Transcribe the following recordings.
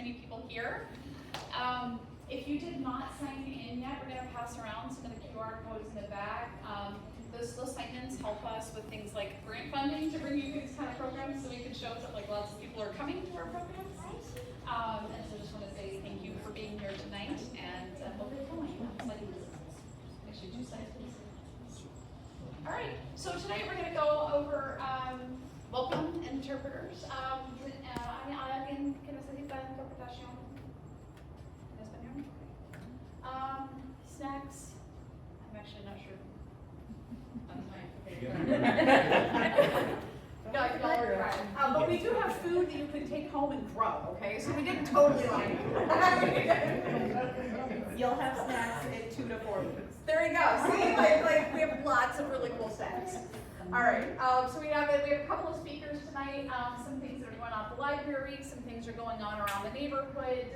many people here. If you did not sign in yet, we're going to pass around some of the QR codes in the back. Those sign-ins help us with things like grant funding to bring you these kind of programs, so we can show that like lots of people are coming to our programs. And so I just want to say thank you for being here tonight, and hope you're going. Make sure you sign, please. All right, so tonight we're going to go over welcome interpreters. ¿Alguien que necesita interpretación en español? Snacks. I'm actually not sure. But we do have food that you can take home and grow, okay? So we didn't totally lie. You'll have snacks in 2 to 4 weeks. There you go. See, like we have lots of really cool snacks. All right. So we have a couple of speakers tonight. Some things that are going on at the library. Some things are going on around the neighborhood.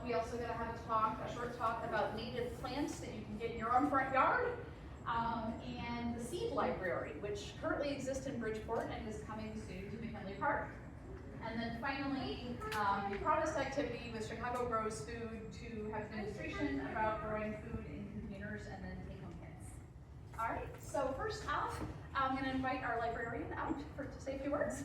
We also going to have a short talk about native plants that you can get in your own front yard. And the seed library, which currently exists in Bridgeport and is coming soon to McKinley Park. And then finally, the promised activity with Chicago Grows Food to have a demonstration about growing food in containers and then take-home kits. All right, so first off, I'm going to invite our librarian out to say a few words.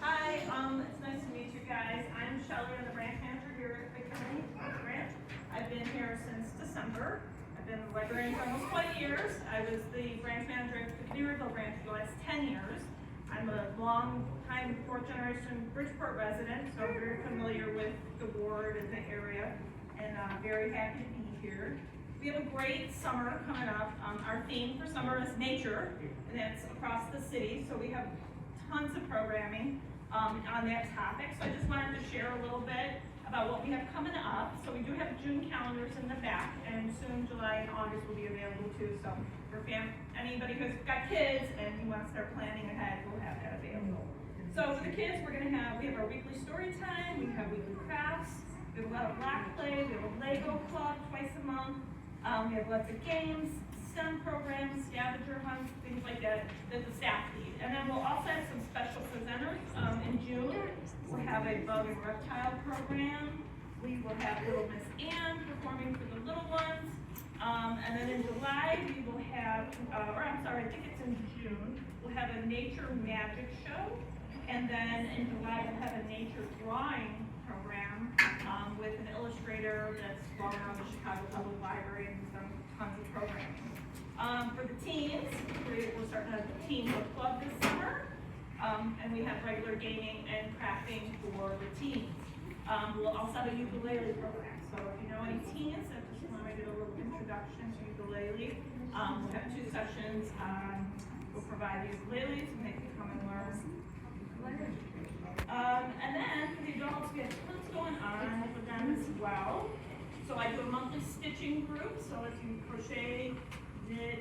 Hi, it's nice to meet you guys. I'm Shelley, I'm the branch manager here at McKinley Branch. I've been here since December. I've been a librarian for almost 20 years. I was the branch manager at the Clearville branch for the last 10 years. I'm a long-time 4th-generation Bridgeport resident, so I'm very familiar with the ward and the area, and I'm very happy to be here. We have a great summer coming up. Our theme for summer is nature, and that's across the city, so we have tons of programming on that topic. So I just wanted to share a little bit about what we have coming up. So we do have June calendars in the back, and soon July and August will be available too. So for anybody who's got kids and who wants to start planning ahead, we'll have that available. So for the kids, we have our weekly story time, we have weekly crafts, we have a lot of block play, we have a Lego club twice a month, we have lots of games, STEM programs, scavenger hunts, things like that the staff lead. And then we'll also have some special presenters in June. We'll have a bug and reptile program. We will have Little Miss Anne performing for the little ones. And then in July, we will have, I think it's in June, we'll have a nature magic show. And then in July, we'll have a nature drawing program with an illustrator that's well known at the Chicago Public Library and done tons of programming. For the teens, we're starting a teen book club this summer, and we have regular gaming and crafting for the teens. We'll also have a ukulele program, so if you know any teens that just want to get a little introduction to ukulele, we'll have 2 sessions. We'll provide the ukuleles and they can come and learn. And then for the adults, we have tons going on with them as well. So I do a monthly stitching group, so if you crochet, knit,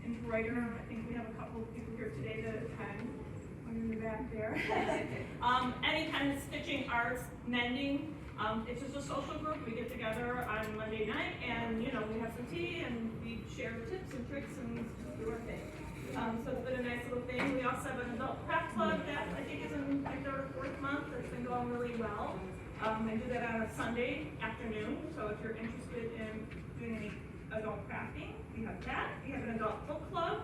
embroider, I think we have a couple of people here today that attend. One in the back there. Any kind of stitching, arts, mending. It's just a social group. We get together on Monday night and we have some tea and we share tips and tricks and just do our thing. So it's been a nice little thing. We also have an adult craft club that I think is in like their 4th month. It's been going really well. They do that on a Sunday afternoon. So if you're interested in doing any adult crafting, we have that. We have an adult book club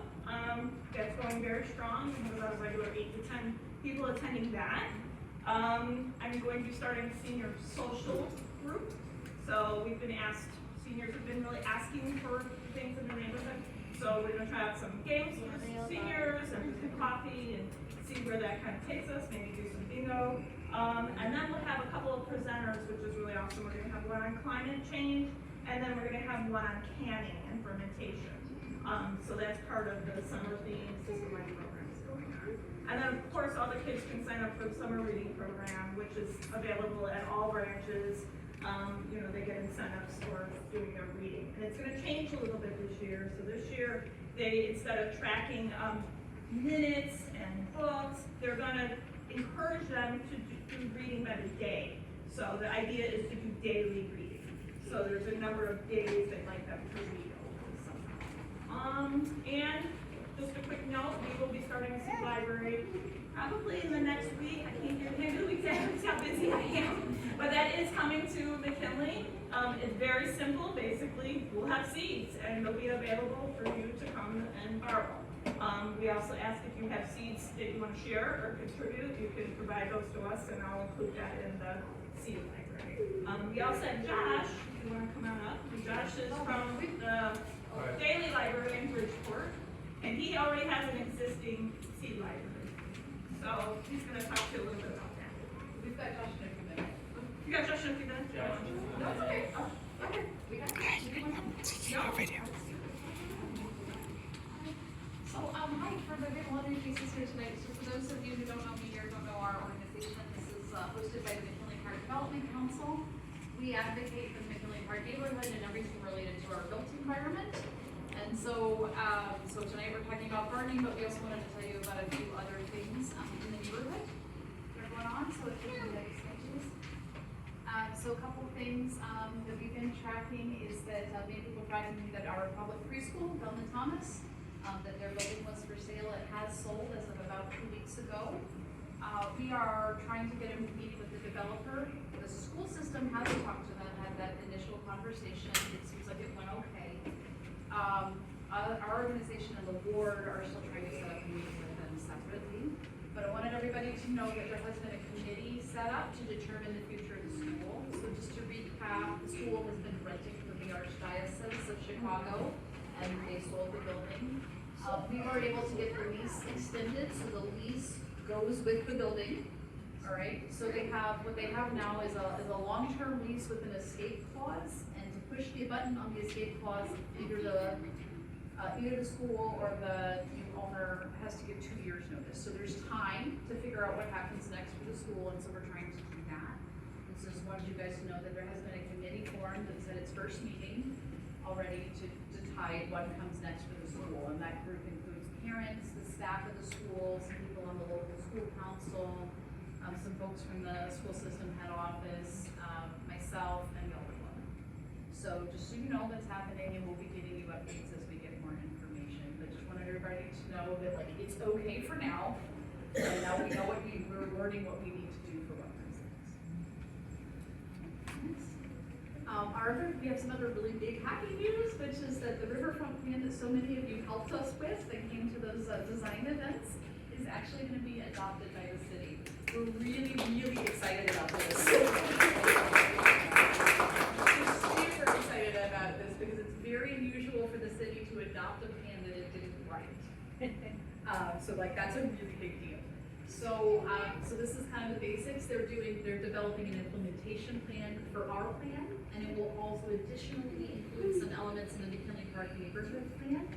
that's going very strong. We have about a regular 8 to 10 people attending that. I'm going to be starting a senior social group. So we've been asked, seniors have been really asking for things in the neighborhood. So we're going to try out some games for seniors and some coffee and see where that kind of takes us, maybe do some bingo. And then we'll have a couple of presenters, which is really awesome. We're going to have one on climate change, and then we're going to have one on canning and fermentation. So that's part of the summer theme system-wide programs going on. And then, of course, all the kids can sign up for the summer reading program, which is available at all branches. They get incentives for doing their reading. And it's going to change a little bit this year. So this year, they, instead of tracking minutes and books, they're going to encourage them to do reading by the day. So the idea is to do daily reading. So there's a number of days they'd like them to read over the summer. And just note, we will be starting a seed library probably in the next week. I can't give you exactly how busy I am, but that is coming to McKinley. It's very simple. Basically, we'll have seeds, and they'll be available for you to come and borrow. We also ask if you have seeds that you want to share or contribute, you can provide those to us, and I'll include that in the seed library. We also have Josh, if you want to come on up. Josh is from the Daily Library in Bridgeport, and he already has an existing seed library. So he's going to talk to you a little bit about that. We've got Josh in a few minutes. You got Josh in a few minutes? No, it's okay. Okay. We got Video, video. So, hi, for the big lottery pieces here tonight. So for those of you who don't know me or don't know our organization, this is hosted by the McKinley Park Development Council. We advocate for the McKinley Park neighborhood and everything related to our built environment. And so, so tonight we're talking about burning, but we also wanted to tell you about a few other things in the neighborhood that are going on. So if you can next slide, please. So a couple of things that we've been tracking is that many people tracking that our public preschool, Belma Thomas, that their building was for sale. It has sold as of about 2 weeks ago. We are trying to get a meeting with the developer. The school system hasn't talked to them, had that initial conversation. It seems like it went okay. Our organization and the board are still trying to set up a meeting with them separately. But I wanted everybody to know that there has been a committee set up to determine the future of the school. So just to recap, the school has been renting from the Archdiocese of Chicago, and they sold the building. We were able to get the lease extended, so the lease goes with the building. All right, so they have, what they have now is a long-term lease with an escape clause, and to push the button on the escape clause, either the school or the new owner has to give 2 years notice. So there's time to figure out what happens next for the school, and so we're trying to do that. And so just wanted you guys to know that there has been a committee formed that's at its first meeting already to decide what comes next for the school, and that group includes parents, the staff of the school, some people on the local school council, some folks from the school system head office, myself, and the elder club. So just so you know that's happening, and we'll be giving you updates as we get more information. But just wanted everybody to know that like it's okay for now, and now we know we're learning what we need to do for what comes next. We have some other really big happy news, which is that the riverfront plan that so many of you helped us with that came to those design events is actually going to be adopted by the city. We're really, really excited about this. We're super excited about this because it's very unusual for the city to adopt a plan that it didn't write. So like that's a really big deal. So, so this is kind of the basics. They're developing an implementation plan for our plan, and it will also additionally include some elements in the McKinley Park neighborhood plan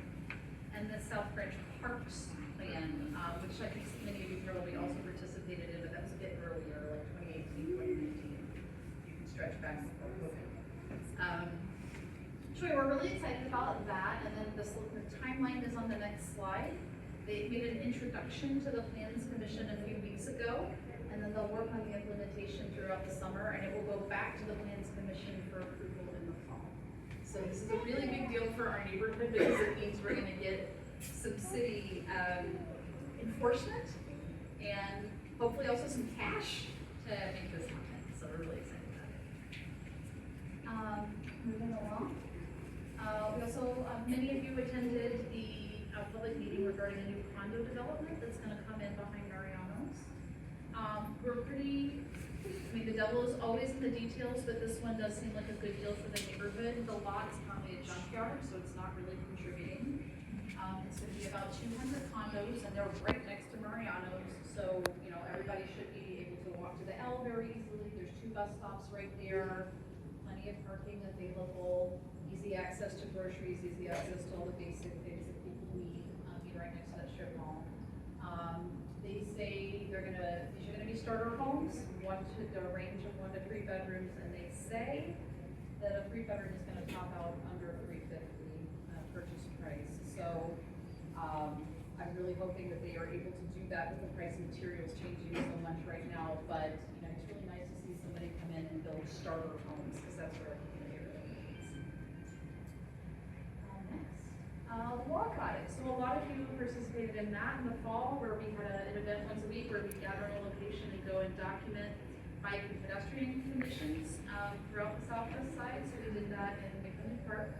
and the South Branch Parks plan, which I think many of you probably also participated in, but that was a bit earlier, like 2018, 2019. You can stretch back before COVID. So we're really excited about that, and then the timeline is on the next slide. They made an introduction to the Plans Commission a few weeks ago, and then they'll work on the implementation throughout the summer, and it will go back to the Plans Commission for approval in the fall. So this is a really big deal for our neighborhood because it means we're going to get some city enforcement and hopefully also some cash to make this happen. So we're really excited about it. Moving along. We also, many of you attended the public meeting regarding a new condo development that's going to come in behind Mariano's. We're pretty, I mean, the devil is always in the details, but this one does seem like a good deal for the neighborhood. The lot is currently a junkyard, so it's not really contributing. It's going to be about 200 condos, and they're right next to Mariano's, so, you know, everybody should be able to walk to the L very easily. There's 2 bus stops right there, plenty of parking available, easy access to groceries, easy access to all the basic things that people need, be right next to that strip mall. They say these are gonna be starter homes, the range of 1 to 3 bedrooms, and they say that a 3-bedroom is gonna top out under $350 purchase price. So I'm really hoping that they are able to do that with the price of materials changing so much right now. But you know, it's really nice to see somebody come in and build starter homes because that's what our community really needs. Next, the water audit. So a lot of of you participated in that in the fall, where we had an event once a week where we gather in a location and go and document bike and pedestrian conditions throughout the southwest side. So we did that in McKinley Park,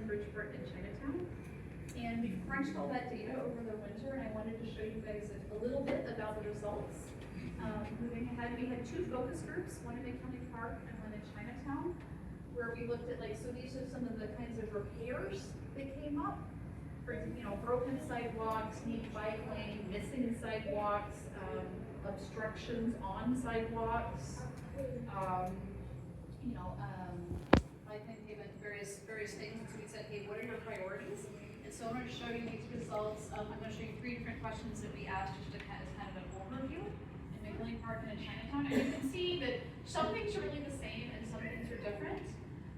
Bridgeport, and Chinatown. And we crunched all that data over the winter, and I wanted to show you guys a little bit about the results. Moving ahead, we had 2 focus groups, one in McKinley Park and one in Chinatown, where we looked at so these are some of the kinds of repairs that came up. For example, broken sidewalks, need bike lane, missing sidewalks, obstructions on sidewalks, I think given various things. So we said, hey, what are your priorities? And so I'm going to show you these results. I'm going to show you 3 different questions that we asked just to kind of an overview in McKinley Park and in Chinatown. And you can see that some things are really the same and some things are different.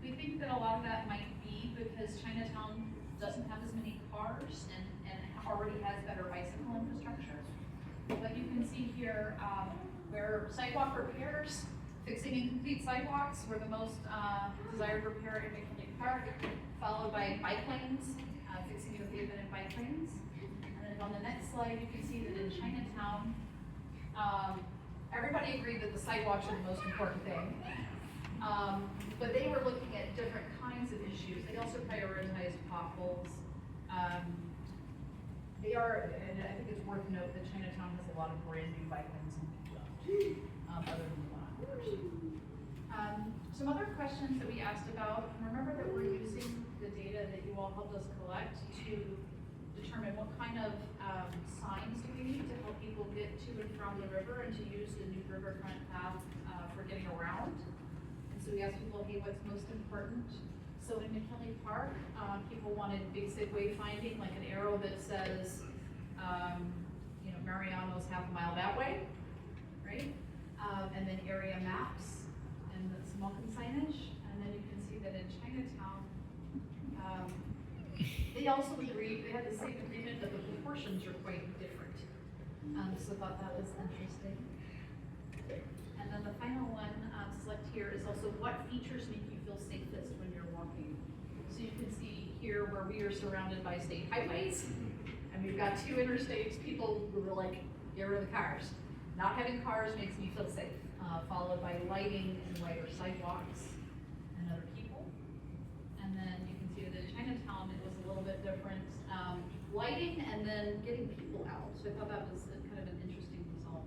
We think that a lot of that might be because Chinatown doesn't have as many cars and already has better bicycle infrastructure. But you can see here where sidewalk repairs, fixing incomplete sidewalks were the most desired repair in McKinley Park, followed by bike lanes, fixing the pavement and bike lanes. And then on the next slide, you can see that in Chinatown, everybody agreed that the sidewalks are the most important thing. But they were looking at different kinds of issues. They also prioritized potholes. And I think it's worth note that Chinatown has a lot of brand new bike lanes and other than the one. Some other questions that we asked about, remember that we're using the data that you all helped us collect to determine what kind of signs do we need to help people get to and from the river and to use the new riverfront path for getting around. And so we asked people, hey, what's most important? So in McKinley Park, people wanted basic wayfinding, like an arrow that says, Mariano's half a mile that way, right? And then area maps and some welcome signage. And then you can see that in Chinatown, they also agreed, they had the same agreement, but the proportions are quite different. So I thought that was interesting. And then the final one, select here, is also what features make you feel safest when you're walking. So you can see here where we are surrounded by state highways, and we've got 2 interstates. People were like, get rid of the cars. Not having cars makes me feel safe, followed by lighting and wider sidewalks and other people. And then you can see that in Chinatown, it was a little bit different. Lighting and then getting people out. So I thought that was kind of an interesting result.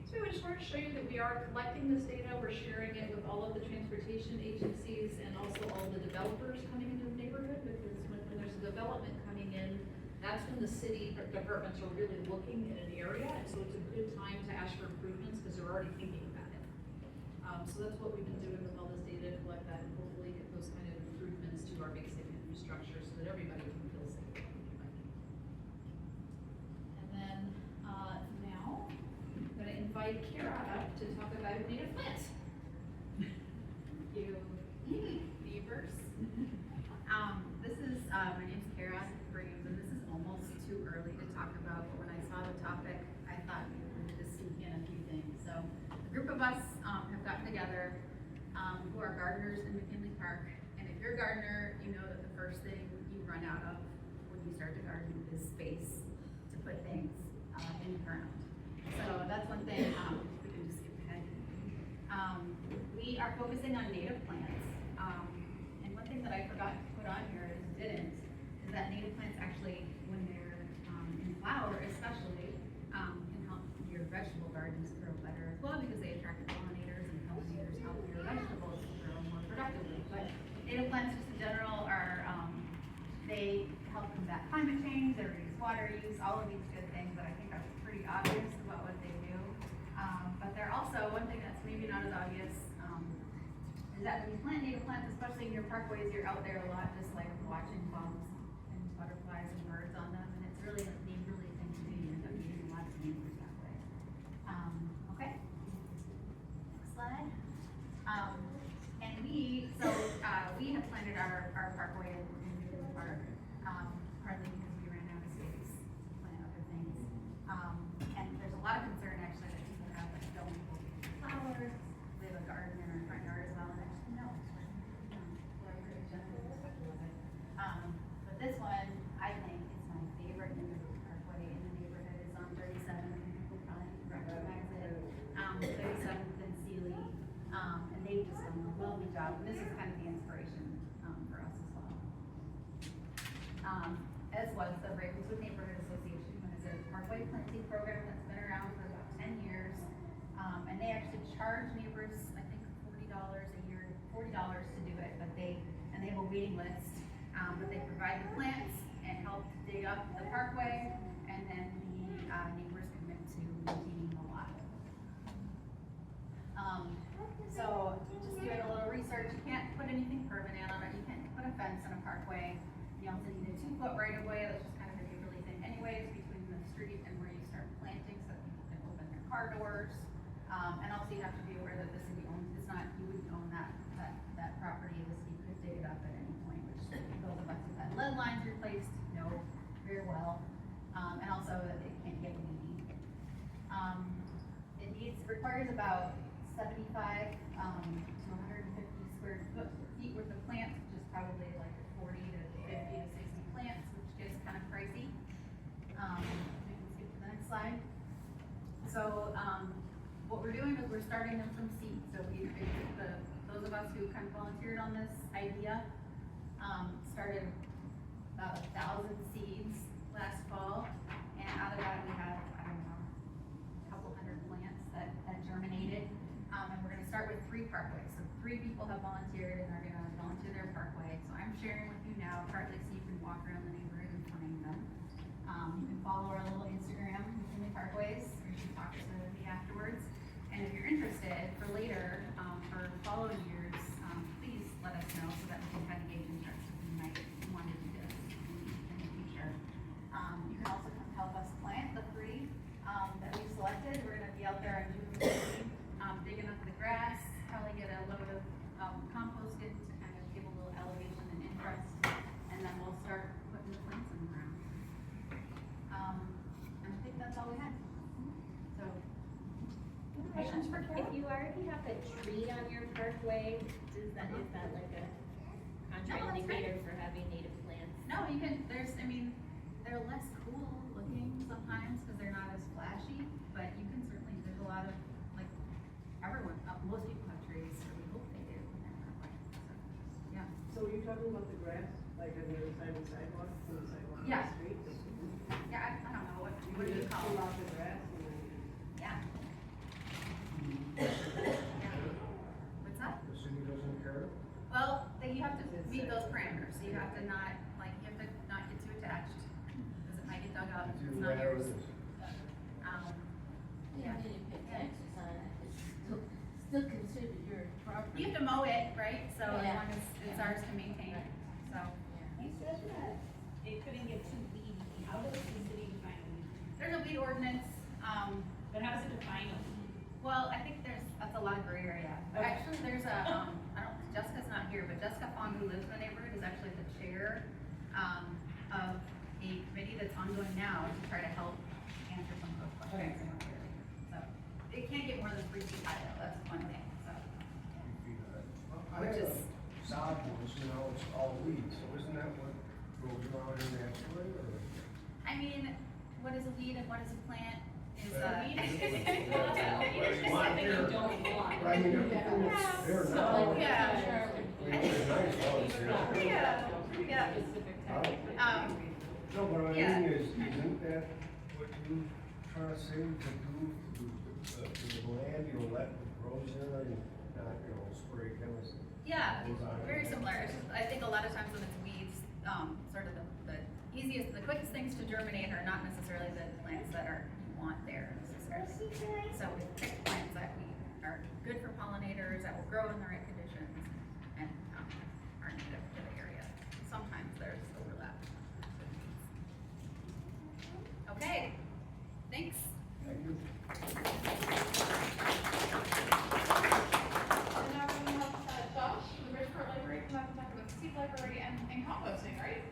So we just wanted to show you that we are collecting this data. We're sharing it with all of the transportation agencies and also all the developers coming into the neighborhood, because when there's a development coming in, that's when the city departments are really looking at an area, and so it's a good time to ask for improvements because they're already thinking about it. So that's what we've been doing with all this data to collect that and hopefully get those kind of improvements to our basic infrastructure so that everybody can feel safe. And then now I'm going to invite Kara up to talk about native plants. Thank you. Beavers. This is, my name's Kara Graves, and this is almost too early to talk about, but when I saw the topic, I thought we would just sneak in a few things. So a group of us have gotten together who are gardeners in McKinley Park, and if you're a gardener, you know that the first thing you run out of when you start to garden is space to put things in the ground. So that's one thing, we can just skip ahead. We are focusing on native plants. And one thing that I forgot to put on here is that native plants actually, when they're in flower especially, can help your vegetable gardens grow better as well, because they attract pollinators, and pollinators help your vegetables grow more productively. But native plants just in general are, they help combat climate change, they reduce water use, all of these good things that I think are pretty obvious about what they do. But they're also, one thing that's maybe not as obvious, is that when you plant native plants, especially in your parkways, you're out there a lot just like watching bugs and butterflies and birds on them, and it's really a neighborly thing to do. You end up meeting lots of neighbors that way. Okay. Next slide. And we have planted our parkway in McKinley Park, partly because we ran out of space to plant other things. And there's a lot of concern actually that people have that don't people flowers. We have a garden in our front yard as well, and actually no, it's right. But as was the Ravenswood Neighborhood Association, which is a Parkway planting program that's been around for about 10 years. And they actually charge neighbors, I think, $40 a year, $40 to do it, but they have a waiting list. But they provide the plants and help dig up the parkway, and then the neighbors commit to maintaining the lot. So just doing a little research, you can't put anything permanent on it, you can't put a fence in a parkway. You also need a 2-foot right of way, that's just kind of gonna be really thin anyways, between the street and where you start planting so that people can open their car doors. And also you have to be aware that the city owns, it's not, you wouldn't own that property, the city could dig it up at any point, which those of us who've had lead lines replaced know very well. And also that it can't get weedy. It requires about 75 to 150 square feet worth of plants, which is probably like 40 to 50 to 60 plants, which gets kind of pricey. We can skip to the next slide. So what we're doing is we're starting them from seed. So those of us who kind of volunteered on this idea started about 1,000 seeds last fall, and out of that we have, I don't know, a couple hundred plants that germinated. And we're gonna start with 3 parkways. So 3 people have volunteered and are gonna volunteer their parkway. So I'm sharing with you now, partly so you can walk around the neighborhood and find them. You can follow our little Instagram, McKinley ParkWays, or you can talk to me afterwards. And if you're interested for later, for following years, please let us know so that we can kind of gauge interest if you might want to do this in the future. You can also come help us plant the 3 that we've selected. We're gonna be out there on June 15th. Digging up the grass, probably get a load of compost in to kind of give a little elevation and interest, and then we'll start putting the plants in the ground. And I think that's all we had. So, Questions for Carol? If you already have a tree on your parkway, is that like a contraindicator for having native plants? no, you can, they're less cool looking sometimes because they're not as flashy, but you can certainly, there's a lot of, most people have trees, or we hope they do when they're parkway, so, yeah. So are you talking about the grass, like on the other side of the sidewalk, on the sidewalk on Yeah. the street? Yeah, I don't know, what do you just call pull it? out the grass and then? Yeah. Yeah. What's that? The city doesn't care? Well, you have to meet those parameters, so you have to not, you have to not get too attached, because it might get dug up, it's not yours. Yeah. You pay taxes on it, it's still considered your property. You have to mow it, right, so as Yeah. long as it's ours to maintain, so. You said that it couldn't get too weedy. How does the city define a weed? There's a weed ordinance, But how does it define a weed? well, I think that's a lot of gray area. Actually, there's a, Jessica's not here, but Jessica Fong, who lives in the neighborhood, is actually the chair, of a committee that's ongoing now to try to help answer some of those questions. So, it can't get more than 3 feet high though, that's one thing, so. I Which have is- a sod bush, it's all weeds, so isn't that what grows around here naturally, or? I mean, what is a weed and what is a plant is, Well, weed that's is- what you want something here. you don't want. But I mean, everything that's there now. Yeah. It's nice, while it's there. Yeah. No, what I Yeah. mean is, isn't that what you trying to say to do to the land, let it grow there and not, spray chemicals? Yeah, very similar. It's just, I think a lot of times when it's weeds, sort of the easiest, the quickest things to germinate are not necessarily the plants that you want there necessarily. So we pick plants that are good for pollinators, that will grow in the right conditions, and are native to the area. Sometimes there's overlap. Okay, thanks. Thank you. And now we're gonna have Josh from the Bridgeport Library come up and talk about the seed library and composting, right?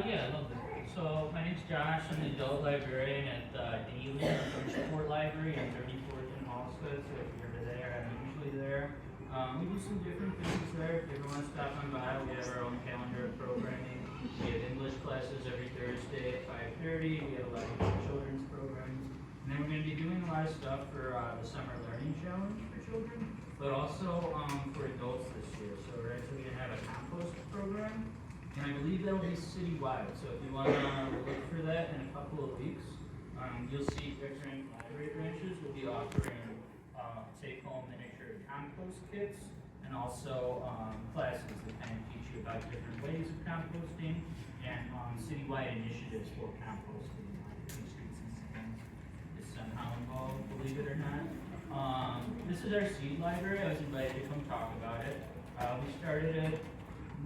Yeah, lovely. So my name's Josh. I'm the adult librarian at Daily Bridgeport Library on 34th and Halstead. So if you're ever there, I'm usually there. We do some different things there. If you ever want to stop on by, we have our own calendar of programming. We have English classes every Thursday at 5:30. We have a lot of children's programs. And then we're going to be doing a lot of stuff for the Summer Learning Challenge for children, but also for adults this year. So we're actually going to have a compost program. And I believe that'll be citywide, so if you want to look for that in a couple of weeks, you'll see different library branches will be offering take-home miniature compost kits and also classes that kind of teach you about different ways of composting and citywide initiatives for composting, like Main Streets and Sands is somehow involved, believe it or not. This is our seed library. I was invited to come talk about it. We started it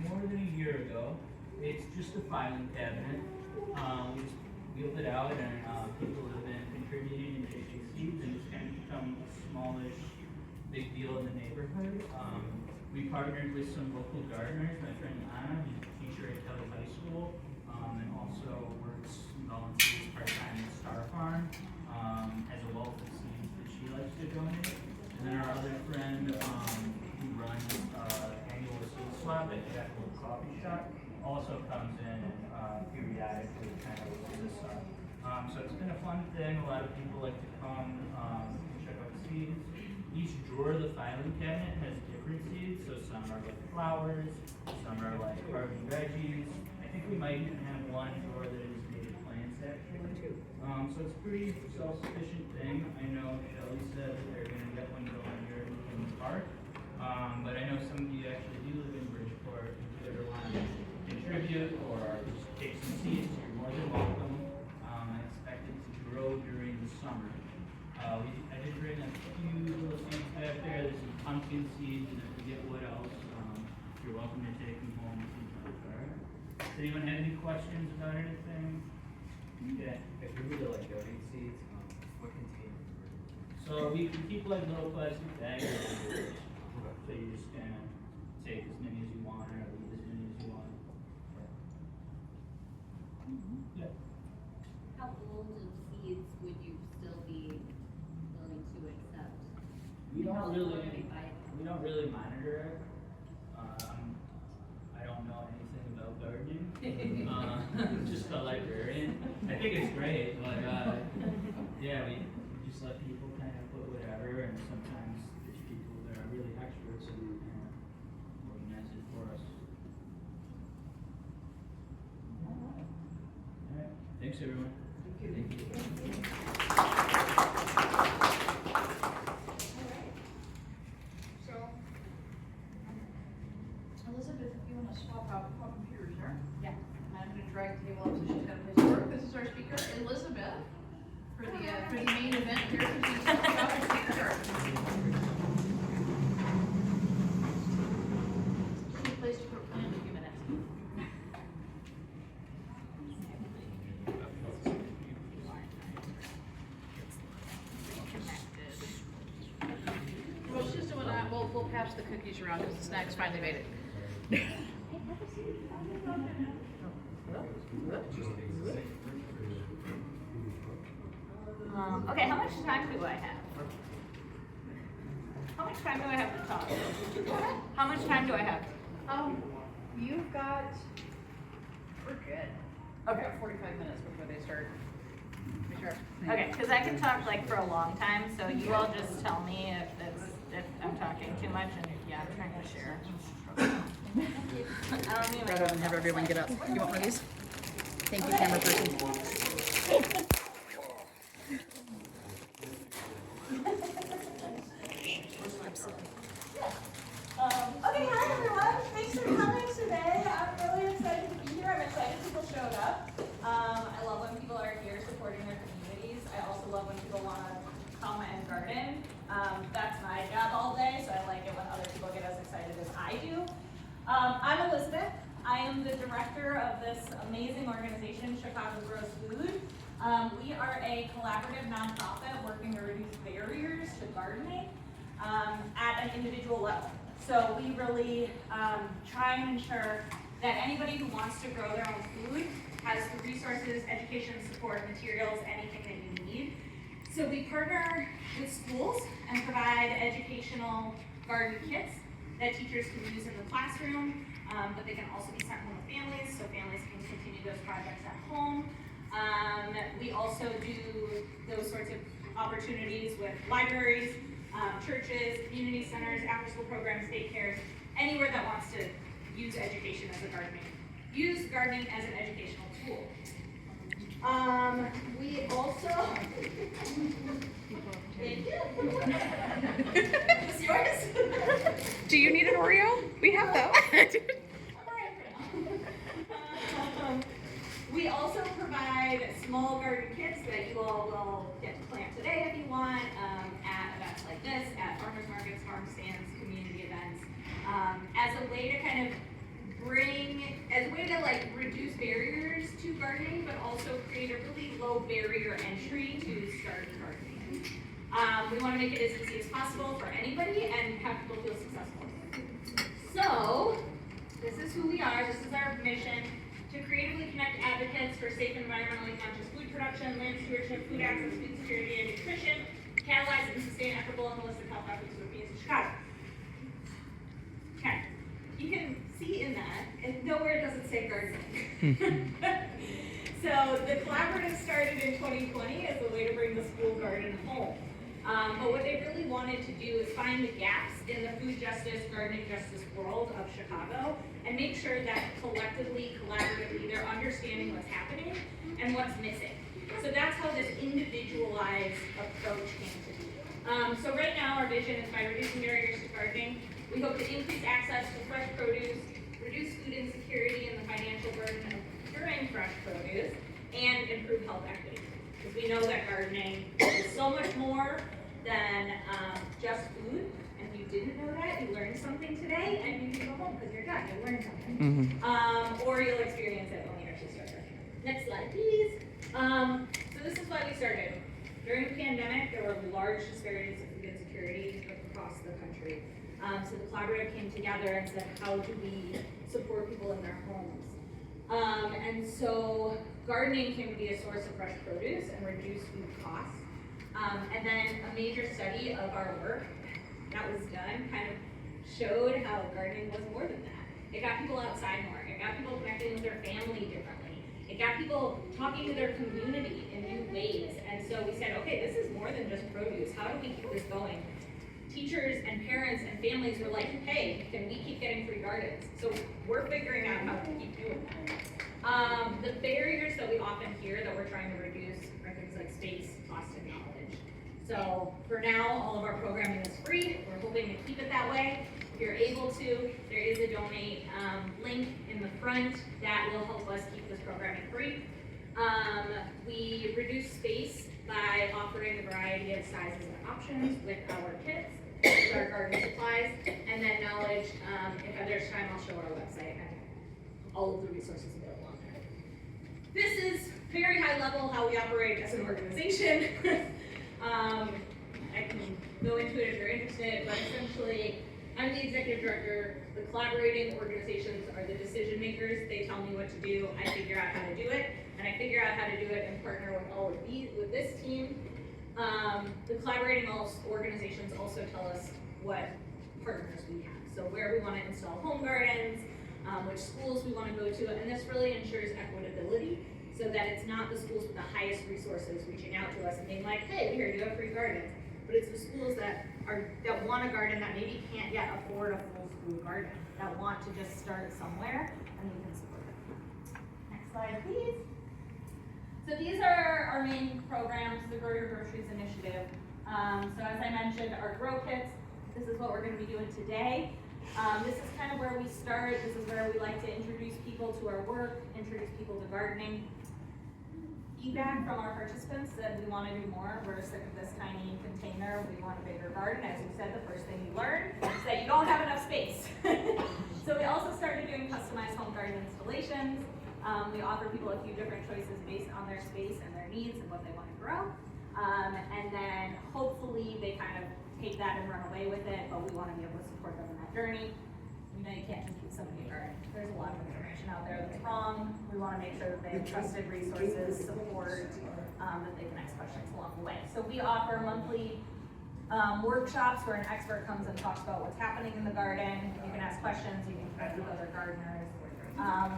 more than a year ago. It's just a filing cabinet. We just wheeled it out and people have been contributing and taking seeds and it's kind of become a smallish big deal in the neighborhood. We partnered with some local gardeners. My friend Anna, who's a teacher at Kelly High School, and also works and volunteers part-time at Star Farm, has a wealth of seeds that she likes to donate. And then our other friend who runs annual seed swap at that little coffee shop also comes in and periodically kind of looks this up. So it's been a fun thing. A lot of people like to come check out seeds. Each drawer of the filing cabinet has different seeds. So some are like flowers, some are like garden veggies. I think we might even have one drawer that is native plants actually. So it's a pretty self-sufficient thing. I know Shelly said that they're going to get one going here in McKinley Park. But I know some of you actually do live in Bridgeport. If you ever want to contribute or just take some seeds, you're more than welcome. I expect it to grow during the summer. I did bring a few little seeds back there. There's some pumpkin seeds and I forget what else. You're welcome to take them home if you'd like. Alright. Does anyone have any questions about anything? Yeah. If you were to like donate seeds, what containers? So we can keep like little plastic bags. So you just kind of take as many as you want or leave as many as you want. Yeah. How old of seeds would you still be willing to accept? We How don't old really, would they buy it? we don't really monitor it. I don't know anything about gardening. I'm just a librarian. I think it's great, but yeah, we just let people kind of put whatever, and sometimes there's people that are really experts and kind of organize it for us. All right. Thanks, everyone. Thank you. So, Elizabeth, if you want to swap out computers here. Yeah. I'm going to drag the table up so she's got a place to work. This is our speaker, Elizabeth, for the main event here. She's talking about her speaker card. Just need a place to put her in a few minutes. Well, she's doing that. We'll pass the cookies around because the snacks finally made it. Okay, how much time do I have? How much time do I have to talk? How much time do I have? You've got, we're good. Okay. 45 minutes before they start. Okay, because I can talk like for a long time, so you all just tell me if I'm talking too much, and yeah, I'm trying to share. Rather than have everyone get up. You want one of these? Thank you, camera person. Okay, hi everyone. Thanks for coming today. I'm really excited to be here. I'm excited people showed up. I love when people are here supporting their communities. I also love when people want to come and garden. That's my job all day, so I like it when other people get as excited as I do. I'm Elizabeth. I am the director of this amazing organization, Chicago Grows Food. We are a collaborative nonprofit working to reduce barriers to gardening at an individual level. So we really try and ensure that anybody who wants to grow their own food has the resources, education, support, materials, anything that you need. So we partner with schools and provide educational garden kits that teachers can use in the classroom, but they can also be sent home with families, so families can continue those projects at home. We also do those sorts of opportunities with libraries, churches, community centers, after-school programs, daycares, anywhere that wants to use education as a gardening use gardening as an educational tool. We also, thank you. Is this yours? Do you need an Oreo? We have those. We also provide small garden kits that you all will get to plant today if you want, at events like this, at farmers markets, farm stands, community events, as a way to kind of like reduce barriers to gardening, but also create a really low barrier entry to start gardening. We want to make it as easy as possible for anybody and have people feel successful. So, this is who we are, this is our mission, to creatively connect advocates for safe and environmentally conscious food production, land stewardship, food access, food security, and nutrition, catalyze and sustain equitable and holistic health efforts for communities in Chicago. Okay, you can see in that, and nowhere does it say gardening. So the collaborative started in 2020 as a way to bring the school garden home. But what they really wanted to do is find the gaps in the food justice, gardening justice world of Chicago and make sure that collectively, collaboratively, they're understanding what's happening and what's missing. So that's how this individualized approach came to be. So right now our vision is by reducing barriers to gardening, we hope to increase access to fresh produce, reduce food insecurity and the financial burden of procuring fresh produce, and improve health equity. Because we know that gardening is so much more than just food. And if you didn't know that, you learned something today, and you can go home because you're done. You learned something. Or you'll experience it when we actually start gardening. Next slide, please. So this is why we started. During the pandemic, there were large disparities of food insecurity across the country. So the collaborative came together and said, how do we support people in their homes? And so gardening can be a source of fresh produce and reduce food costs. And then a major study of our work that was done kind of showed how gardening was more than that. It got people outside more. It got people connecting with their family differently. It got people talking to their community in new ways. And so we said, okay, this is more than just produce. How do we keep this going? Teachers and parents and families were like, hey, can we keep getting free gardens? So we're figuring out how to keep doing that. The barriers that we often hear that we're trying to reduce are things like space, cost, and knowledge. So for now, all of our programming is free. We're hoping to keep it that way. If you're able to, there is a donate link in the front that will help us keep this programming free. We reduce space by offering a variety of sizes and options with our kits, with our garden supplies, and then knowledge. If there's time, I'll show our website and all of the resources available on there. This is very high level how we operate as an organization. I can go into it if you're interested, but essentially, I'm the executive director. The collaborating organizations are the decision makers. They tell me what to do. I figure out how to do it, and I figure out how to do it and partner with all of these, with this team. The collaborating organizations also tell us what partners we have. So where we want to install home gardens, which schools we want to go to, and this really ensures equitability so that it's not the schools with the highest resources reaching out to us and being like, hey, here, you have free gardens. But it's the schools that want a garden that maybe can't yet afford a full school garden, that want to just start somewhere, and we can support them. Next slide, please. So these are our main programs, the Grow Your Groceries Initiative. So as I mentioned, our grow kits, this is what we're going to be doing today. This is kind of where we start. This is where we like to introduce people to our work, introduce people to gardening. Feedback from our participants said we want to do more. We're sick of this tiny container. We want a bigger garden. As you said, the first thing you learn is that you don't have enough space. So we also started doing customized home garden installations. We offer people a few different choices based on their space and their needs and what they want to grow. And then hopefully they kind of take that and run away with it, but we want to be able to support them in that journey. You know, you can't compete somebody garden. There's a lot of information out there that's wrong. We want to make sure that they have trusted resources, support, that they can ask questions along the way. So we offer monthly workshops where an expert comes and talks about what's happening in the garden. You can ask questions, you can connect with other gardeners.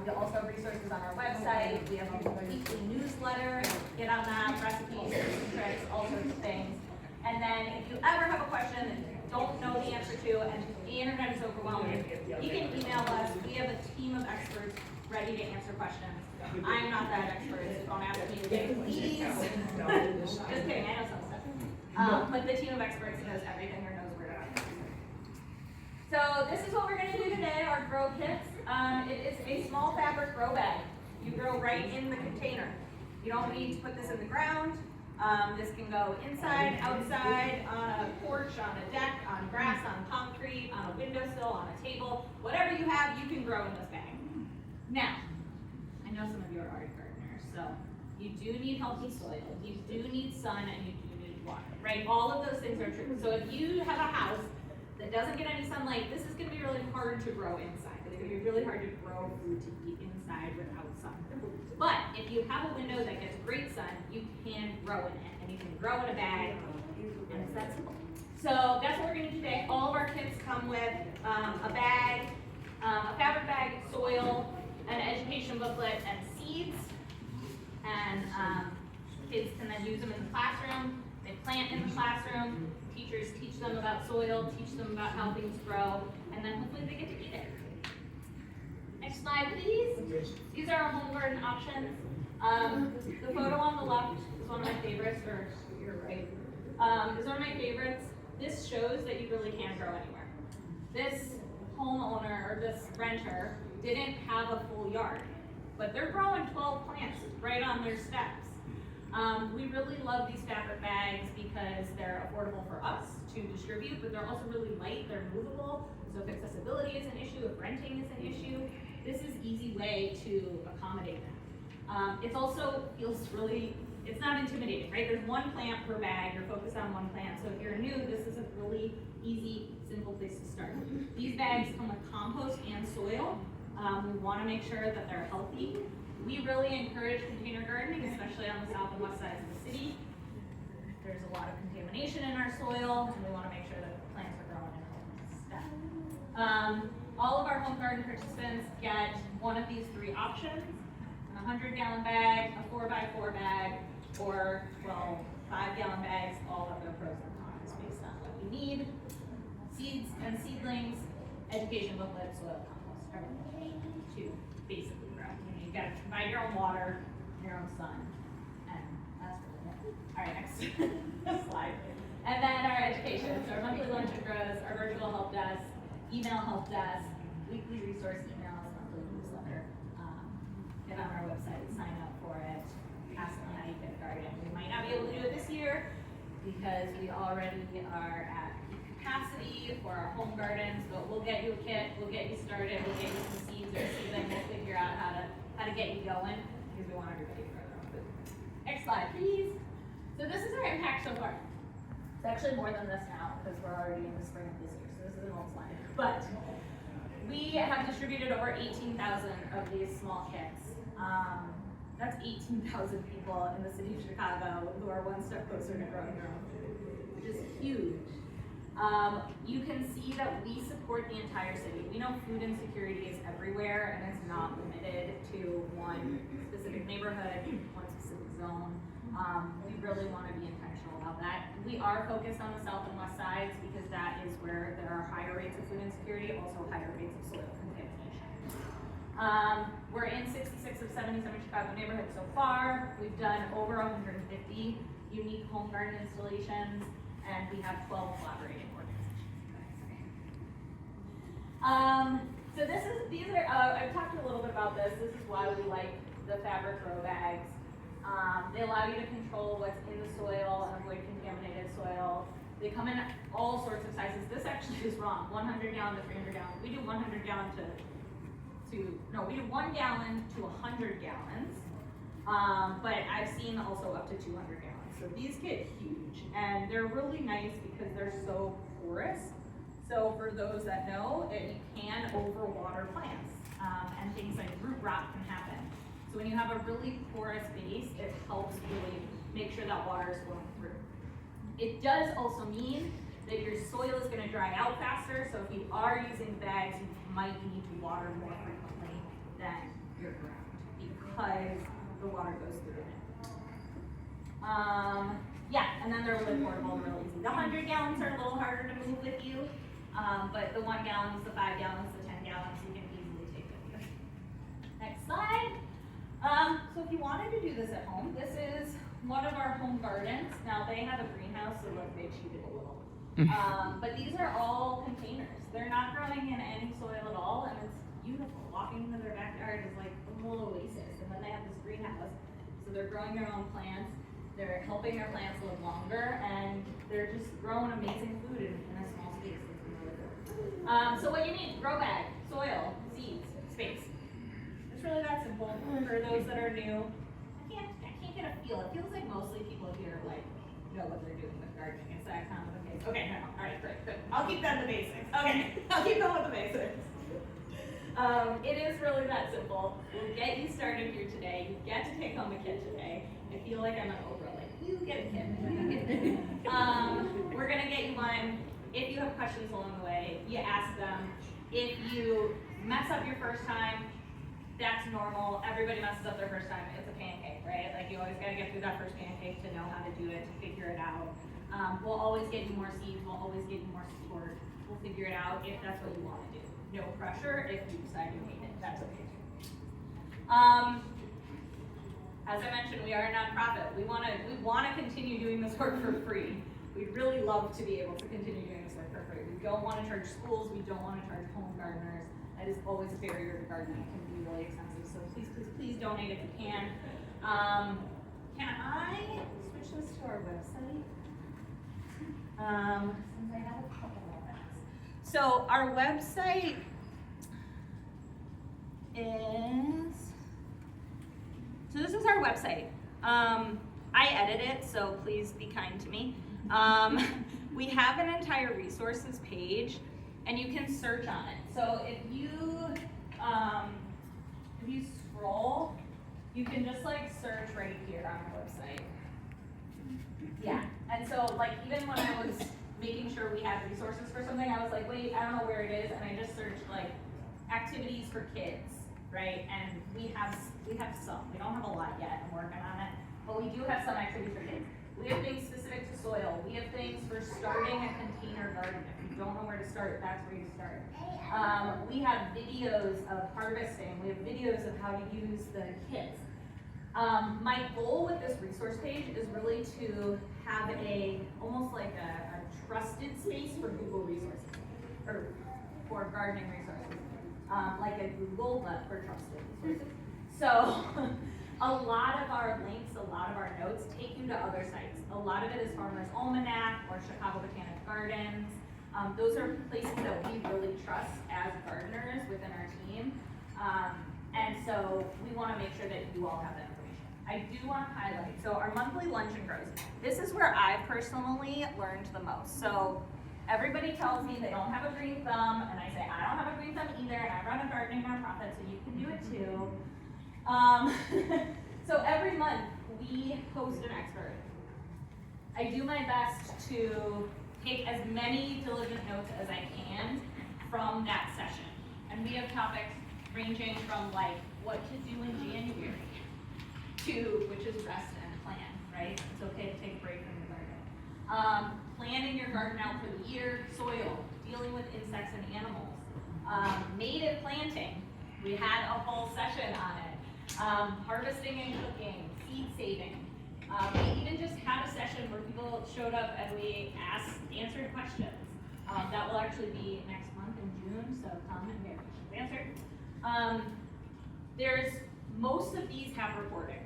We also have resources on our website. We have a weekly newsletter. Get on that, recipes, tips and tricks, all sorts of things. And then if you ever have a question that you don't know the answer to and the internet is overwhelming, you can email us. We have a team of experts ready to answer questions. I'm not that expert, so don't ask me today, please. Just kidding, I know some stuff. But the team of experts knows everything or knows where to go. So this is what we're gonna do today, our grow kits. It is a small fabric grow bag. You grow right in the container. You don't need to put this in the ground. This can go inside, outside, on a porch, on a deck, on grass, on concrete, on a windowsill, on a table. Whatever you have, you can grow in this bag. Now, I know some of you are already gardeners, so you do need healthy soil, you do need sun, and you do need water, right? All of those things are true. So if you have a house that doesn't get any sunlight, this is gonna be really hard to grow inside. It's gonna be really hard to grow food to eat inside without sun. But if you have a window that gets great sun, you can grow in it, and you can grow in a bag, and it's that simple. So that's what we're gonna do today. All of our kits come with a bag, a fabric bag, soil, an education booklet, and seeds. And kids can then use them in the classroom. They plant in the classroom. Teachers teach them about soil, teach them about how things grow, and then hopefully they get to eat it. Next slide, please. These are our home garden options. The photo on the left is one of my favorites, or your right, is one of my favorites. This shows that you really can grow anywhere. This homeowner, or this renter, didn't have a full yard, but they're growing 12 plants right on their steps. We really love these fabric bags because they're affordable for us to distribute, but they're also really light, they're movable, so if accessibility is an issue, if renting is an issue, this is an easy way to accommodate them. It also feels really, it's not intimidating, right? There's one plant per bag, you're focused on one plant, so if you're new, this is a really easy, simple place to start. These bags come with compost and soil. We want to make sure that they're healthy. We really encourage container gardening, especially on the south and west sides of the city. There's a lot of contamination in our soil, and we want to make sure that the plants are growing in healthy stuff. All of our home garden participants get one of these three options: a 100-gallon bag, a 4x4 bag, or 12 5-gallon bags. All of their pros and cons based on what you need. Seeds and seedlings, education booklet, soil compost, everything to basically grow. You gotta provide your own water, your own sun, and that's really it. All right, next slide. And then our education, so our monthly lunch and grows, our virtual help desk, email help desk, weekly resource emails, monthly newsletter. Get on our website, sign up for it, ask them how you get garden. We might not be able to do it this year because we already are at capacity for our home gardens, but we'll get you a kit, we'll get you started, we'll get you some seeds or seedling, we'll figure out how to get you going because we want everybody to grow their own food. Next slide, please. So this is our impact so far. It's actually more than this now because we're already in the spring of this year, so this is an old slide. But we have distributed over 18,000 of these small kits. That's 18,000 people in the city of Chicago who are one step closer to growing their own food, which is huge. You can see that we support the entire city. We know food insecurity is everywhere and it's not limited to one specific neighborhood, one specific zone. We really want to be intentional about that. We are focused on the south and west sides because that is where there are higher rates of food insecurity, also higher rates of soil contamination. We're in 66 of 77 Chicago neighborhoods so far. We've done over 150 unique home garden installations, and we have 12 collaborating organizations. So these are, I've talked a little bit about this. This is why we like the fabric grow bags. They allow you to control what's in the soil and avoid contaminated soil. They come in all sorts of sizes. This actually is wrong, 100 gallon to 300 gallon. We do 100 gallon we do 1 gallon to 100 gallons. But I've seen also up to 200 gallons. So these get huge, and they're really nice because they're so porous. So for those that know, you can overwater plants, and things like root rot can happen. So when you have a really porous base, it helps really make sure that water is flowing through. It does also mean that your soil is going to dry out faster. So if you are using bags, you might need to water more frequently than your ground because the water goes through it. Yeah, and then they're really portable and really easy. The 100 gallons are a little harder to move with you, but the 1 gallons, the 5 gallons, the 10 gallons, you can easily take with you. Next next slide. So if you wanted to do this at home, this is one of our home gardens. Now they have a greenhouse, so look, they cheated a little. But these are all containers. They're not growing in any soil at all, and it's beautiful. Walking into their backyard is like a little oasis. And then they have this greenhouse, so they're growing their own plants. They're helping their plants live longer, and they're just growing amazing food in a small space. It's really good. So what you need: grow bag, soil, seeds, space. It's really that simple. For those that are new, I can't get a feel. It feels like mostly people here like know what they're doing with gardening. Is that kind of the case? Okay, no, all right, great, good. I'll keep that the basics. Okay, I'll keep going with the basics. It is really that simple. We'll get you started here today. You get to take home a kit today. I feel like I'm an Oprah, like, you get a kit. We're gonna get you one. If you have questions along the way, you ask them. If you mess up your first time, that's normal. Everybody messes up their first time. It's a pancake, right? Like, you always gotta get through that first pancake to know how to do it, to figure it out. We'll always get you more seeds. We'll always get you more support. We'll figure it out if that's what you wanna do. No pressure. If you decide you hate it, that's okay too. As I mentioned, we are a nonprofit. We wanna continue doing this work for free. We'd really love to be able to continue doing this work for free. We don't wanna charge schools. We don't wanna charge home gardeners. That is always a barrier to gardening. It can be really expensive. So please, please, please donate if you can. Can I switch this to our website? Since I have a couple of minutes. So our website is, so this is our website. I edit it, so please be kind to me. We have an entire resources page, and you can search on it. So if you scroll, you can just like search right here on our website. Yeah, and so like even when I was making sure we had resources for something, I was like, wait, I don't know where it is, and I just searched like activities for kids, right? And we have some. We don't have a lot yet. I'm working on it, but we do have some activities for kids. We have things specific to soil. We have things for starting a container garden. If you don't know where to start, that's where you start. We have videos of harvesting. We have videos of how to use the kits. My goal with this resource page is really to have almost like a trusted space for Google resources, or for gardening resources, like a Google, but for trusted resources. So a lot of our links, a lot of our notes take you to other sites. A lot of it is Farmer's Almanac or Chicago Botanic Gardens. Those are places that we really trust as gardeners within our team. And so we want to make sure that you all have that information. I do want to highlight, so our monthly lunch and grows. This is where I personally learned the most. So everybody tells me they don't have a green thumb, and I say, I don't have a green thumb either, and I run a gardening nonprofit, so you can do it too. So every month we host an expert. I do my best to take as many diligent notes as I can from that session. And we have topics ranging from like what to do in January to, which is rest and plan, right? It's okay to take a break from your garden. Planning your garden out for the year, soil, dealing with insects and animals, native planting. We had a whole session on it. Harvesting and cooking, seed saving. We even just had a session where people showed up and we answered questions. That will actually be next month in June, so come and get questions answered. Most of these have recordings.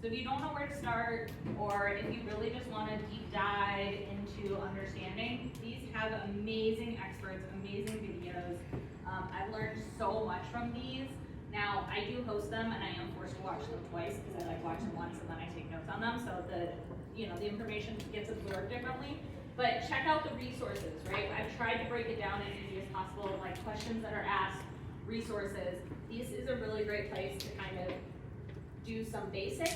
So if you don't know where to start, or if you really just want to deep dive into understanding, these have amazing experts, amazing videos. I've learned so much from these. Now, I do host them, and I am forced to watch them twice because I like watch them once and then I take notes on them, so the information gets absorbed differently. But check out the resources, right? I've tried to break it down as easy as possible, like questions that are asked, resources. This is a really great place to kind of do some basics,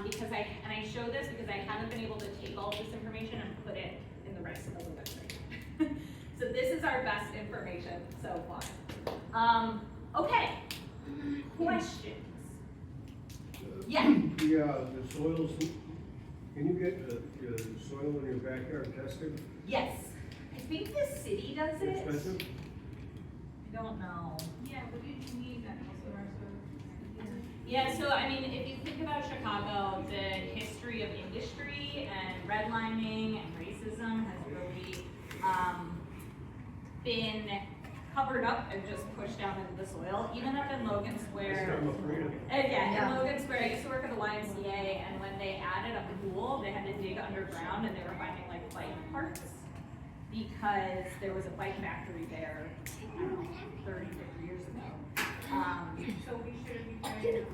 because I show this because I haven't been able to take all of this information and put it in the rest of the website. So this is our best information so far. Okay. Questions? Yeah. The soils, can you get the soil in your backyard tested? Yes. I think the city does it. Expensive? I don't know. Yeah, but you need that also. Yeah, so I mean, if you think about Chicago, the history of industry and redlining and racism has really been covered up and just pushed down into the soil. Even up in Logan Square. In Logan Square, I used to work at the YMCA, and when they added a pool, they had to dig underground, and they were finding like bike parts because there was a bike factory there, I don't know, 30, 50 years ago. So we should be trying to.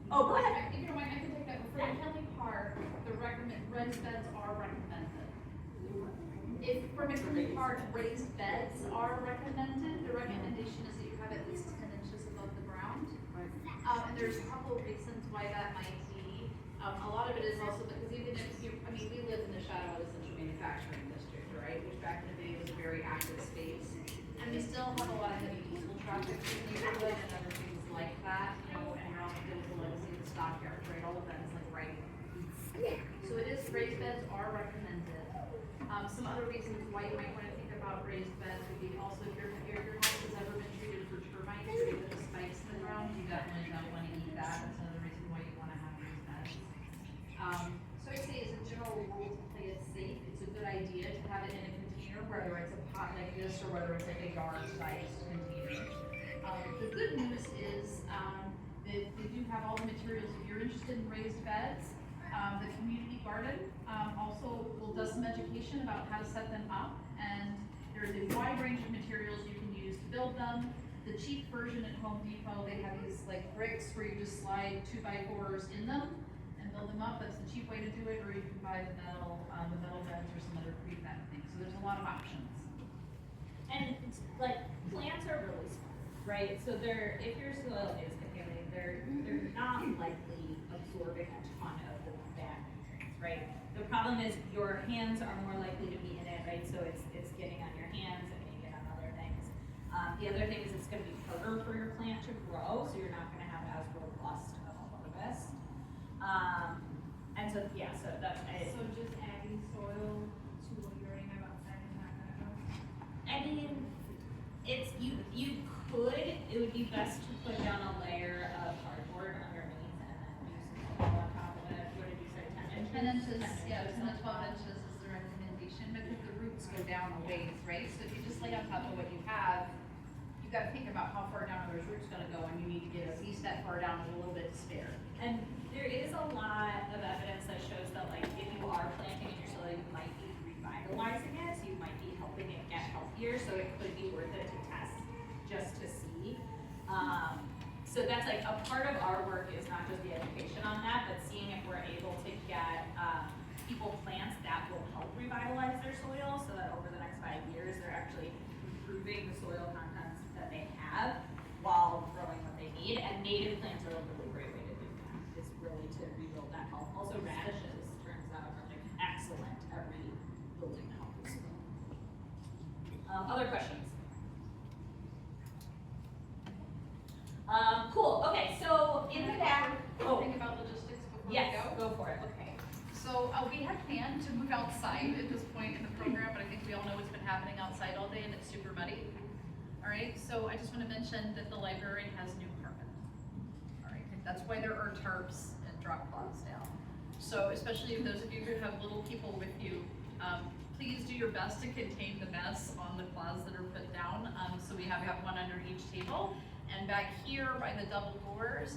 Oh, go ahead. If you don't mind, I can take that. For McKinley Park, the raised beds are recommended. If for McKinley Park, raised beds are recommended, the recommendation is that you have at least 10 inches above the ground. And there's a couple of reasons why that might be. A lot of it is also because even if you, I mean, we live in the shadow of the central manufacturing district, right? Which back in the day was a very active space. And we still have a lot of heavy diesel traffic in the neighborhood and other things like that, you know, and you're also dealing with the legacy of the stockyards, right? All of that is like right. So it is, raised beds are recommended. Some other reasons why you might want to think about raised beds would be also if your house has ever been treated for termites or even the spikes in the ground, you definitely don't want to eat that. That's another reason why you want to have raised beds. So I'd say as a general rule to play it safe, it's a good idea to have it in a container, whether it's a pot like this or whether it's like a yard-sized container. The good news is that they do have all the materials. If you're interested in raised beds, the community garden also will do some education about how to set them up, and there's a wide range of materials you can use to build them. The cheap version at Home Depot, they have these like bricks where you just slide 2x4s in them and build them up. That's the cheap way to do it, or you can buy the metal beds or some other prefab things. So there's a lot of options. And like plants are really smart, right? So they're, if your soil is contaminated, they're not likely absorbing a ton of the bad nutrients, right? The problem is your hands are more likely to be in it, right? So it's getting on your hands and may get on other things. The other thing is it's going to be harder for your plant to grow, so you're not going to have as robust of a harvest. And so yeah, so that's So just adding soil to what you're already have outside is not gonna go? I mean, it's, you could, it would be best to put down a layer of cardboard underneath and then do some soil on top of it. What did you say, 10 inches? 10 inches, yeah, 10 to 12 inches is the recommendation, because the roots go down a ways, right? So if you just lay on top of what you have, you've got to think about how far down are those roots gonna go, and you need to get at least that far down with a little bit to spare. And there is a lot of evidence that shows that like if you are planting in your soil, you might be revitalizing it, so you might be helping it get healthier, so it could be worth it to test just to see. So that's like a part of our work is not just the education on that, but seeing if we're able to get people plants that will help revitalize their soil, so that over the next 5 years they're actually improving the soil contents that they have while growing what they need. And native plants are a really great way to do that. It's really to rebuild that health. Also radishes turns out are like excellent at rebuilding the health of soil. Other questions? Cool. Okay, so in the back. Think about logistics before we Yes, go. go for it. Okay. So we had planned to move outside at this point in the program, but I think we all know what's been happening outside all day and it's super muddy. All right, so I just want to mention that the library has new carpet. All right, that's why there are tarps and drop cloths down. So especially those of you who have little people with you, please do your best to contain the mess on the cloths that are put down. So we have one under each table. And back here by the double doors,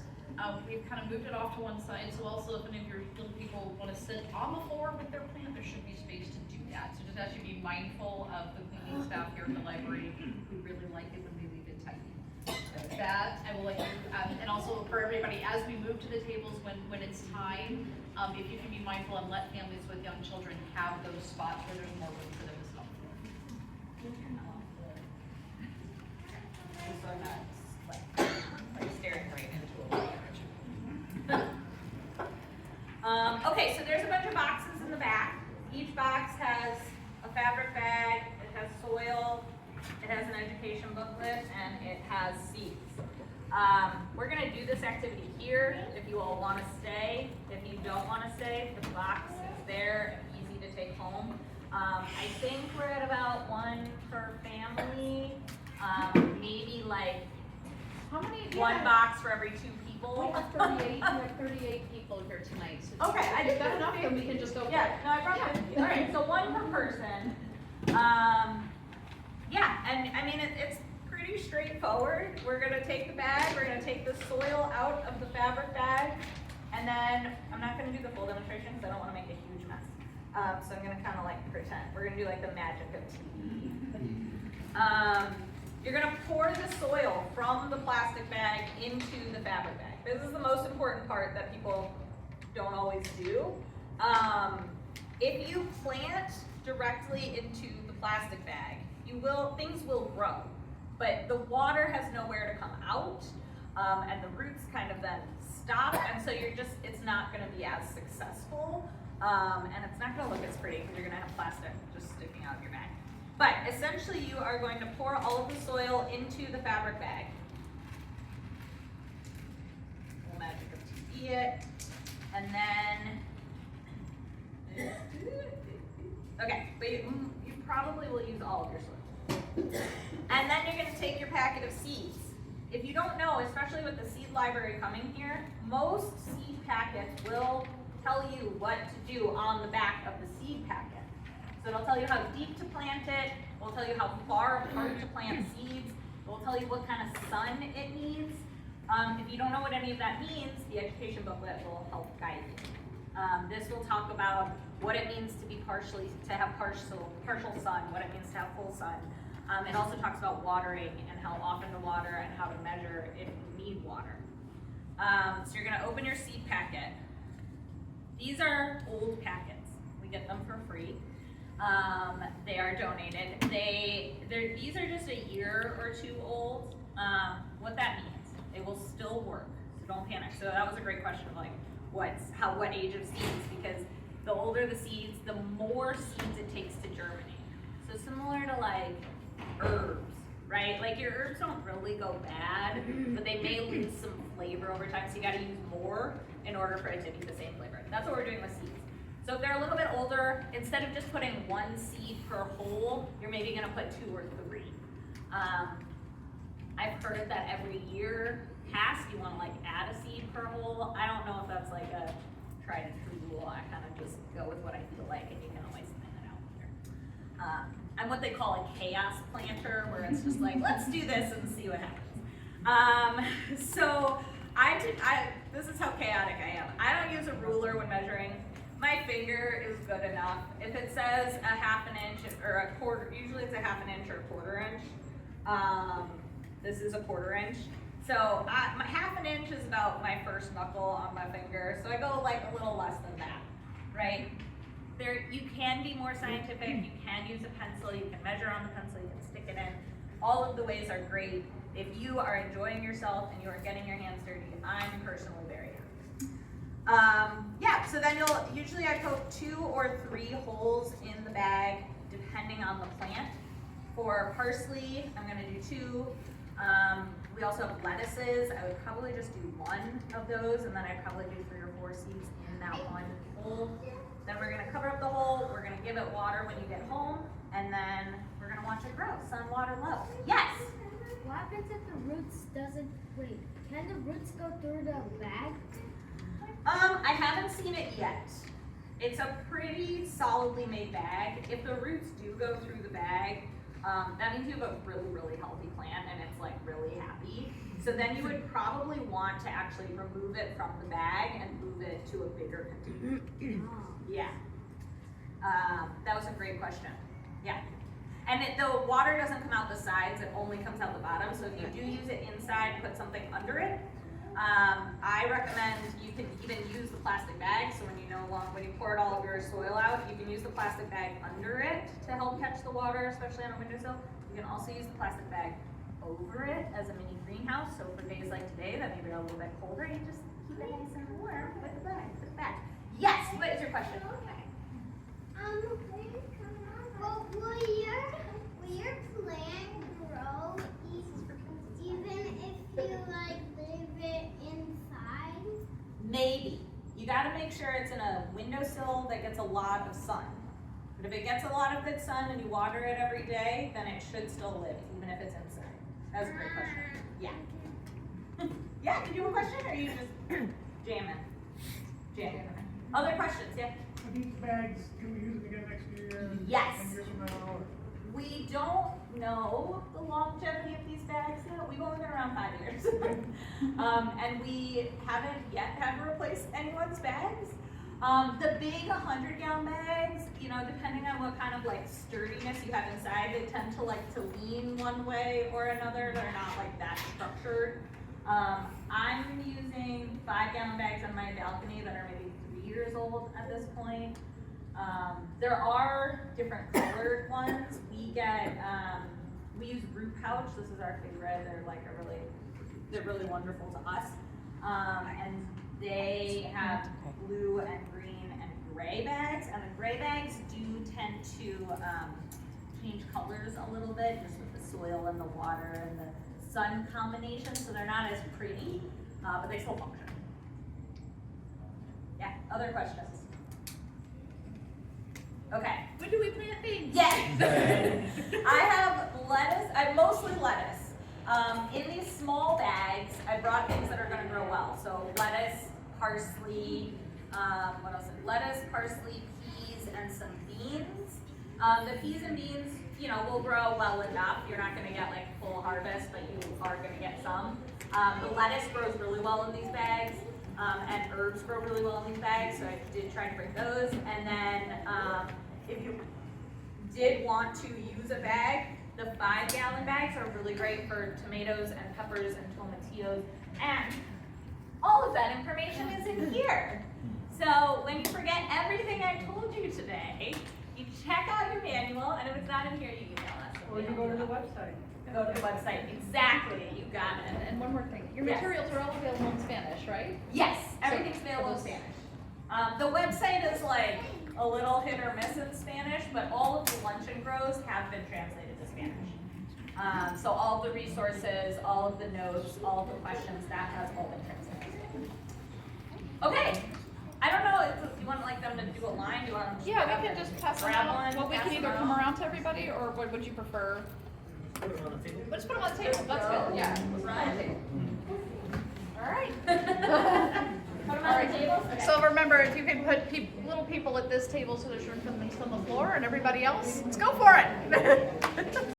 we've kind of moved it off to one side. So also if any of your little people want to sit on the floor with their plant, there should be space to do that. So just actually be mindful of the cleaning staff here at the library who really like it when we leave it tidy. With that, I will let you, and also for everybody, as we move to the tables when it's time, if you can be mindful and let families with young children have those spots where there's more room for them to stop. Just so I'm not like staring right into a wall. Okay, so there's a bunch of boxes in the back. Each box has a fabric bag, it has soil, it has an education booklet, and it has seeds. We're gonna do this activity here if you all wanna stay. If you don't wanna stay, the box is there, easy to take home. I think we're at about 1 per family, maybe like How many? One Yeah. box for every 2 We people. have 38, we have 38 people here tonight, so. Okay, I If didn't you've got know enough, if then we can just go. for Yeah, it. no, I brought Yeah. 50. All right, so 1 per person. Yeah, and I mean, it's pretty straightforward. We're gonna take the bag, we're gonna take the soil out of the fabric bag, and then, I'm not gonna do the full demonstration because I don't wanna make a huge mess. So I'm gonna kinda like pretend. We're gonna do like the magic of TV. You're gonna pour the soil from the plastic bag into the fabric bag. This is the most important part that people don't always do. If you plant directly into the plastic bag, things will grow, but the water has nowhere to come out, and the roots kind of then stop, and so it's not gonna be as successful, and it's not gonna look as pretty because you're gonna have plastic just sticking out of your bag. But essentially you are going to pour all of the soil into the fabric bag. We'll magic of TV it, and then, okay, but you probably will use all of your soil. And then you're gonna take your packet of seeds. If you don't know, especially with the seed library coming here, most seed packets will tell you what to do on the back of the seed packet. So it'll tell you how deep to plant it, it'll tell you how far apart to plant seeds, it'll tell you what kind of sun it needs. If you don't know what any of that means, the education booklet will help guide you. This will talk about what it means to have partial sun, what it means to have full sun. It also talks about watering and how often to water and how to measure if you need water. So you're gonna open your seed packet. These are old packets. We get them for free. They are donated. These are just a year or 2 old. What that means, they will still work, so don't panic. So that was a great question of like, what age of seeds, because the older the seeds, the more seeds it takes to germinate. So similar to like herbs, right? Like your herbs don't really go bad, but they may lose some flavor over time, so you gotta use more in order for it to be the same flavor. That's what we're doing with seeds. So if they're a little bit older, instead of just putting 1 seed per hole, you're maybe gonna put 2 or 3. I've heard of that every year past, you wanna like add a seed per hole. I don't know if that's like a tried and true rule. I kind of just go with what I feel like, and you can always plan it out here. I'm what they call a chaos planter, where it's just like, let's do this and see what happens. So this is how chaotic I am. I don't use a ruler when measuring. My finger is good enough. If it says a 1/2 inch or a quarter, usually it's a 1/2 inch or a 1/4 inch. This is a 1/4 inch. So my 1/2 inch is about my first knuckle on my finger. So I go like a little less than that, right? You can be more scientific. You can use a pencil. You can measure on the pencil. You can stick it in. All of the ways are great. If you are enjoying yourself and you are getting your hands dirty, I'm personally very happy. Yeah, so then usually I poke 2 or 3 holes in the bag, depending on the plant. For parsley, I'm gonna do 2. We also have lettuces. I would probably just do 1 of those, and then I'd probably do 3 or 4 seeds in that 1 hole. Then we're gonna cover up the hole, we're gonna give it water when you get home, and then we're gonna watch it grow. Sun, water, love. Yes? What happens if the roots can the roots go through the bag? I haven't seen it yet. It's a pretty solidly made bag. If the roots do go through the bag, that means you have a really, really healthy plant and it's like really happy. So then you would probably want to actually remove it from the bag and move it to a bigger container. Yeah. That was a great question. Yeah. And the water doesn't come out the sides, it only comes out the bottom. So if you do use it inside, put something under it. I recommend you can even use the plastic bag. So when you poured all of your soil out, you can use the plastic bag under it to help catch the water, especially on a windowsill. You can also use the plastic bag over it as a mini greenhouse. So for days like today that maybe are a little bit colder, you just keep it nice and warm with the bag. Put it back. Yes. What is your question? Well, will your plant grow even if you leave it inside? Maybe. You gotta make sure it's in a windowsill that gets a lot of sun. But if it gets a lot of good sun and you water it every day, then it should still live, even if it's inside. That's a great question. Yeah. Yeah, did you have a question, or are you just jamming? Jamming. Other questions, yeah? Are these bags, can we use it again next year? Yes. 10 years from now? Or- We don't know the longevity of these bags yet. We've only been around 5 years. And we haven't yet had to replace anyone's bags. The big 100-gallon bags, you know, depending on what kind of like sturdiness you have inside, they tend to like to lean one way or another. They're not like that structured. I'm using 5-gallon bags on my balcony that are maybe 3 years old at this point. There are different colored ones. We use Root Pouch. This is our favorite. They're really wonderful to us. And they have blue and green and gray bags. And the gray bags do tend to change colors a little bit, just with the soil and the water and the sun combination. So they're not as pretty, but they still function. Yeah, other questions? Okay. When do we plant things? Yes. I have lettuce, mostly lettuce. In these small bags, I brought things that are gonna grow well. So lettuce, parsley, what else? Lettuce, parsley, peas, and some beans. The peas and beans, you know, will grow well enough. You're not gonna get like full harvest, but you are gonna get some. The lettuce grows really well in these bags. And herbs grow really well in these bags, so I did try to bring those. And then if you did want to use a bag, the 5-gallon bags are really great for tomatoes and peppers and tomatillos. And all of that information is in here. So when you forget everything I told you today, you check out your manual, and if it's not in here, you email us. Or you go to the website. Go to the website, exactly, you got it. And one more thing, your Yes. materials are all available in Spanish, right? Yes, everything's available in those- Spanish. The website is like a little hit or miss in Spanish, but all of the luncheon grows have been translated to Spanish. So all of the resources, all of the notes, all of the questions, that has all been translated. Okay, I don't know, if you want like them to do a line, do you want them to Yeah, grab we can and just pass them grab out. one, Well, we pass can them either out? come around to everybody, or what would you prefer? Put it on the table. Let's put them on the table, that's good, yeah. Let's put them on the table. All right. Put them on the table? Okay. So remember, if you can put little people at this table so there's room for them to sit on the floor, and everybody else, let's go for it.